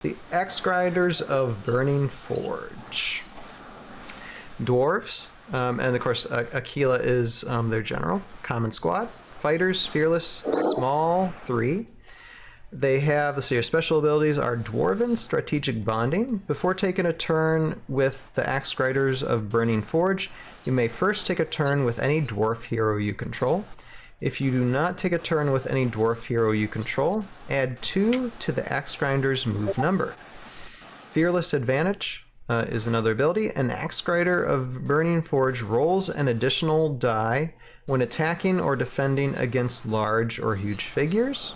The Axegrinders of Burning Forge. Dwarves, and of course Aquila is their general. Common squad. Fighters, fearless, small, 3. They have, let's see, your special abilities are Dwarven, Strategic Bonding. Before taking a turn with the Axegrinders of Burning Forge, you may first take a turn with any dwarf hero you control. If you do not take a turn with any dwarf hero you control, add 2 to the Axegrinder's move number. Fearless Advantage is another ability. An Axegrinder of Burning Forge rolls an additional die when attacking or defending against large or huge figures.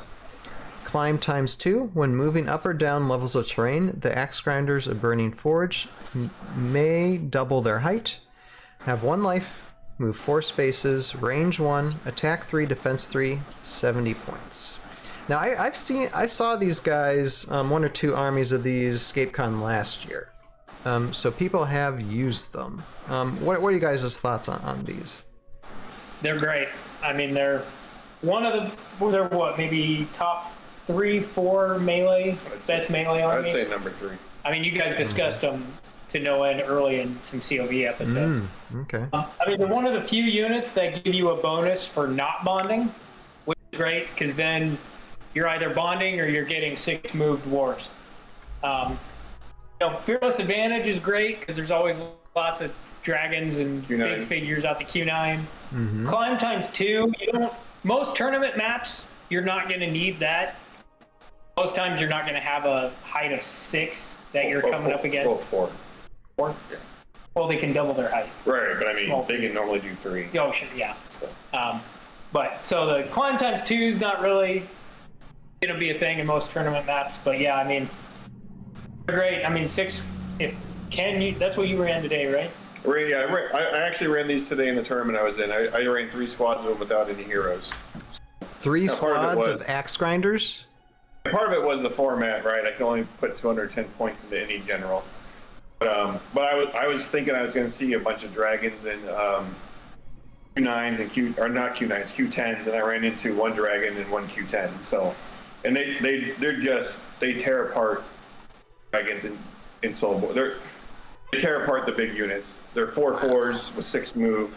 Climb ×2. When moving up or down levels of terrain, the Axegrinders of Burning Forge may double their height, have 1 life, move 4 spaces, range 1, attack 3, defense 3, 70 points. Now I saw these guys, 1 or 2 armies of these ScapeCon last year, so people have used them. What are you guys' thoughts on these? They're great. I mean, they're what, maybe top 3, 4 melee, best melee army? I'd say number 3. I mean, you guys discussed them to no end early in some CoV episodes. Okay. I mean, they're one of the few units that give you a bonus for not bonding, which is great, because then you're either bonding or you're getting 6 move dwarves. Fearless Advantage is great, because there's always lots of dragons and Q9. big figures out the Q9. Climb ×2, most tournament maps, you're not going to need that. Most times you're not going to have a height of 6 that you're coming up against. 4. 4? Yeah. Well, they can double their height. Right, but I mean, they can normally do 3. Oh, sure, yeah. So. So the climb ×2 is not really going to be a thing in most tournament maps, but yeah, I mean, they're great. I mean, 6, that's what you ran today, right? Yeah, I actually ran these today in the tournament I was in. I ran 3 squads of them without any heroes. 3 squads of Axegrinders? Part of it was the format, right? I can only put 210 points into any general. But I was thinking I was going to see a bunch of dragons and Q9s and not Q9s, Q10s, and I ran into 1 dragon and 1 Q10. So, and they tear apart dragons in Soul Board. They tear apart the big units. They're 4/4s with 6 move.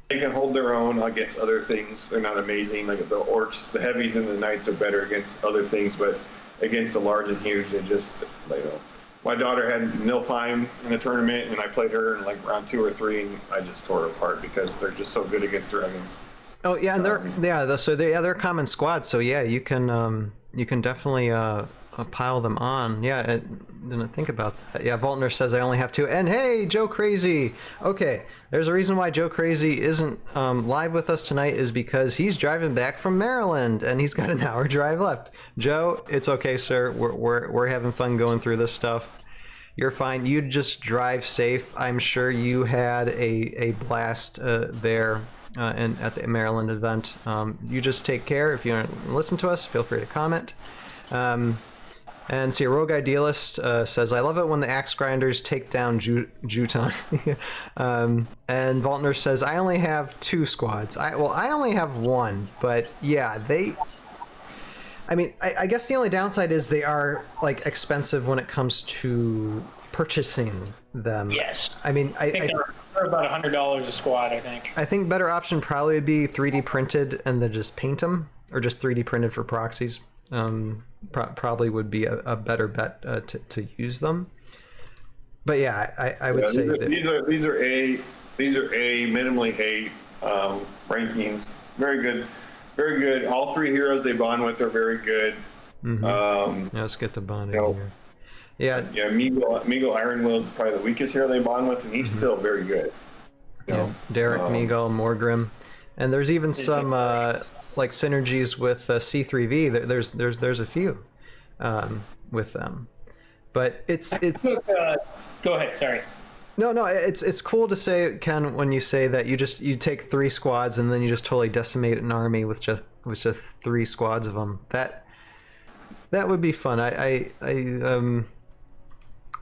They can hold their own against other things. They're not amazing. Like the orcs, the heavies, and the knights are better against other things, but against the large and huge, they just, My daughter had Nilfheim in a tournament, and I played her in like round 2 or 3, and I just tore her apart because they're just so good against dragons. Oh yeah, and they're a common squad. So yeah, you can definitely pile them on. Yeah, I didn't think about that. Yeah, Voltner says I only have 2. And hey, Joe Crazy. Okay, there's a reason why Joe Crazy isn't live with us tonight is because he's driving back from Maryland and he's got an hour drive left. Joe, it's okay, sir. We're having fun going through this stuff. You're fine. You just drive safe. I'm sure you had a blast there. And at the Maryland event. You just take care. If you want to listen to us, feel free to comment. And see, a Rogue Idealist says, I love it when the Axegrinders take down Juton. And Voltner says, I only have 2 squads. I only have 1, but yeah, I guess the only downside is they are like expensive when it comes to purchasing them. Yes. I mean, I think they're about $100 a squad, I think. I think better option probably would be 3D printed and then just paint them, or just 3D printed for proxies. Probably would be a better bet to use them. But yeah, I would say that these are A minimally A rankings. Very good, very good. All 3 heroes they bond with are very good. Yeah, let's get the bonding here. Yeah, Meagle Iron Will is probably the weakest hero they bond with, and he's still very good. Derek, Meagle, Morgrim, and there's even some like synergies with C3V. There's a few with them, but it's go ahead. Sorry. No, it's cool to say, Ken, when you say that you take 3 squads and then you just totally decimate an army with just 3 squads of them. That would be fun.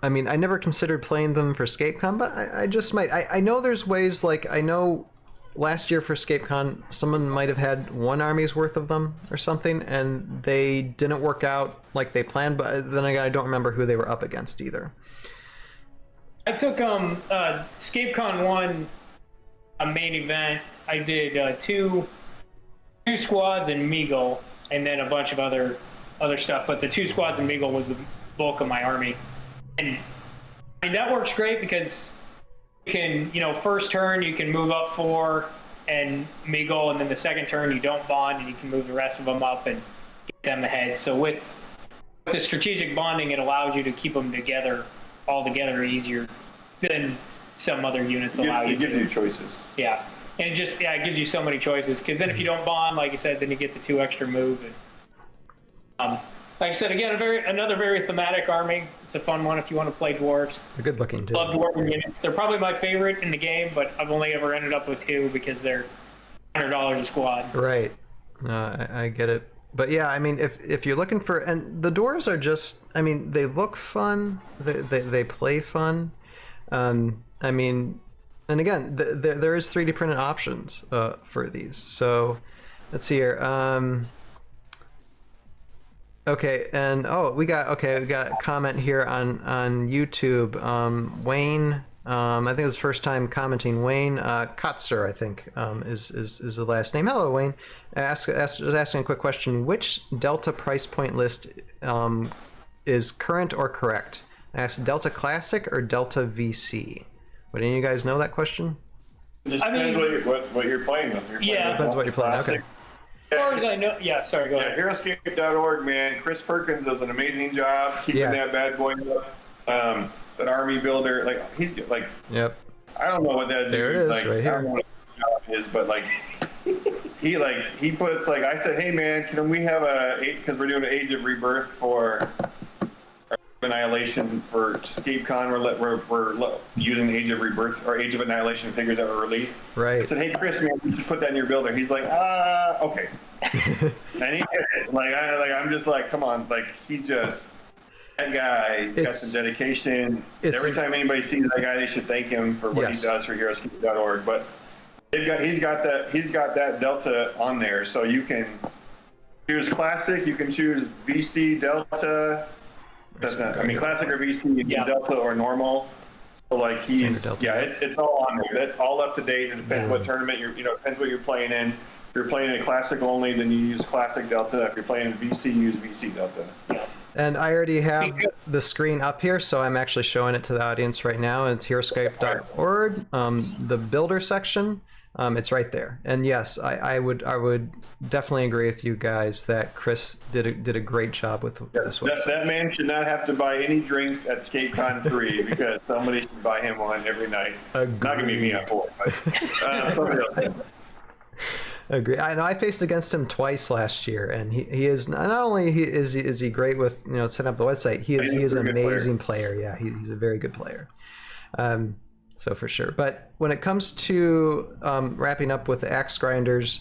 I mean, I never considered playing them for ScapeCon, but I just might. I know there's ways, like, I know last year for ScapeCon, someone might have had one army's worth of them or something, and they didn't work out like they planned. But then again, I don't remember who they were up against either. I took ScapeCon 1, a main event. I did two squads and Meagle, and then a bunch of other stuff. But the 2 squads and Meagle was the bulk of my army, and I mean, that works great because you can, first turn you can move up 4 and Meagle, and then the second turn you don't bond and you can move the rest of them up and get them ahead. So with the strategic bonding, it allows you to keep them all together easier than some other units allow you to. It gives you choices. Yeah. And it gives you so many choices, because then if you don't bond, like you said, then you get the 2 extra move. And, like I said, again, another very thematic army. It's a fun one if you want to play dwarves. They're good looking too. Love dwarven units. They're probably my favorite in the game, but I've only ever ended up with 2 because they're $100 a squad. Right. I get it. But yeah, I mean, if you're looking for, and the dwarves are just, I mean, they look fun. They play fun. I mean, and again, there is 3D printed options for these. So let's see here. Okay, and we got a comment here on YouTube. Wayne, I think it was first time commenting. Wayne Kotzer, I think, is the last name. Hello, Wayne. Asking a quick question. Which Delta price point list is current or correct? I asked Delta Classic or Delta VC. Would any of you guys know that question? It just depends what you're playing with. Depends what you're playing. Okay. As far as I know, sorry, go ahead. Heroscape.org, man. Chris Perkins does an amazing job keeping that bad boy up. That army builder, he's like. Yep. I don't know what that there it is, right here. I don't know what his job is, but he puts I said, hey man, can we have because we're doing an Age of Rebirth for Annihilation for ScapeCon. We're using Age of Rebirth or Age of Annihilation figures that were released. Right. I said, hey Chris, man, you should put that in your builder. He's like, okay. And he did it. I'm just like, come on, he's just that guy. Got some dedication. Every time anybody sees that guy, they should thank him for what he does for Heroscape.org. But he's got that Delta on there, so you can choose Classic, you can choose VC, Delta. That's not. I mean, Classic or VC, you can Delta or normal. So it's all on there. That's all up to date. It depends what tournament depends what you're playing in. If you're playing in Classic only, then you use Classic Delta. If you're playing in VC, you use VC Delta. Yeah. And I already have the screen up here, so I'm actually showing it to the audience right now. It's heroscape.org, the builder section. It's right there. And yes, I would definitely agree with you guys that Chris did a great job with this website. That man should not have to buy any drinks at ScapeCon 3 because somebody should buy him one every night. Agreed. Not gonna be me on board, but somebody else. Agree. I know I faced against him twice last year, and he is not only is he great with setting up the website. He is an amazing player. Yeah, he's a very good player. So for sure. But when it comes to wrapping up with the Axegrinders,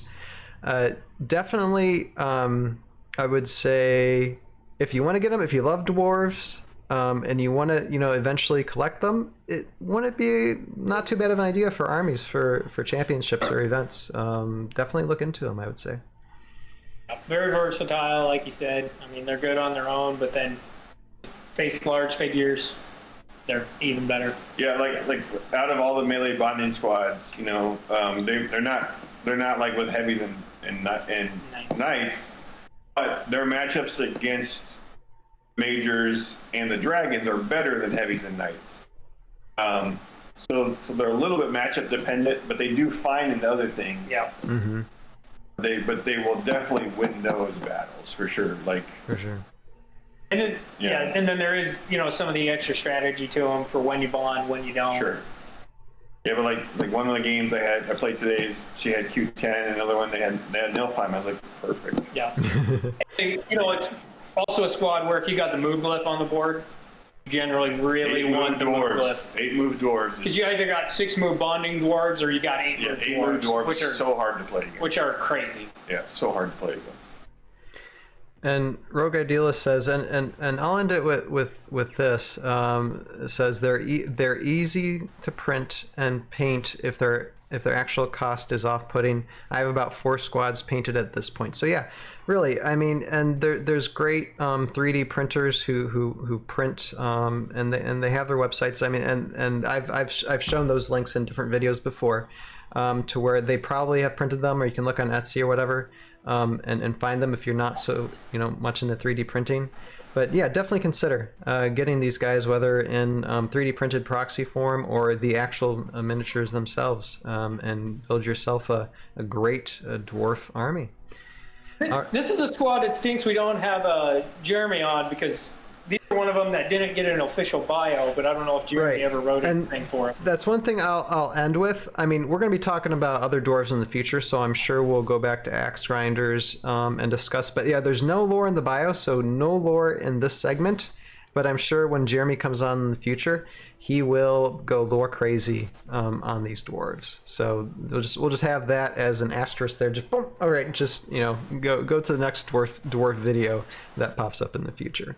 definitely I would say if you want to get them, if you love dwarves and you want to eventually collect them, it wouldn't be not too bad of an idea for armies for championships or events. Definitely look into them, I would say. Very versatile, like you said. I mean, they're good on their own, but then face large figures, they're even better. Yeah, like out of all the melee bonding squads, they're not like with heavies and knights, but their matchups against majors and the dragons are better than heavies and knights. So they're a little bit matchup dependent, but they do fine in other things. Yeah. Mm-hmm. They will definitely win those battles for sure. For sure. And then, and then there is, some of the extra strategy to them for when you bond, when you don't. Sure. Yeah, but like one of the games I played today, she had Q10, and another one they had Nilfheim. I was like, perfect. Yeah. It's also a squad where if you got the mood glyph on the board, you generally really want the mood glyph. 8-move dwarves. Because you either got 6-move bonding dwarves or you got 8-move dwarves, which are so hard to play against. Which are crazy. Yeah, so hard to play against. And Rogue Idealist says, and I'll end it with this. Says they're easy to print and paint if they're if their actual cost is off-putting. I have about 4 squads painted at this point. So yeah, really, I mean, and there's great 3D printers who print, and they have their websites. I mean, and I've shown those links in different videos before, to where they probably have printed them, or you can look on Etsy or whatever, and find them if you're not so much into 3D printing. But yeah, definitely consider getting these guys, whether in 3D printed proxy form or the actual miniatures themselves, and build yourself a great dwarf army. This is a squad that stinks we don't have Jeremy on, because these are one of them that didn't get an official bio, but I don't know if Jeremy ever wrote anything for it. That's one thing I'll end with. I mean, we're going to be talking about other dwarves in the future, so I'm sure we'll go back to Axegrinders and discuss. But yeah, there's no lore in the bio, so no lore in this segment. But I'm sure when Jeremy comes on in the future, he will go lore crazy on these dwarves. So we'll just have that as an asterisk there. Just boom. All right, just go to the next dwarf video that pops up in the future.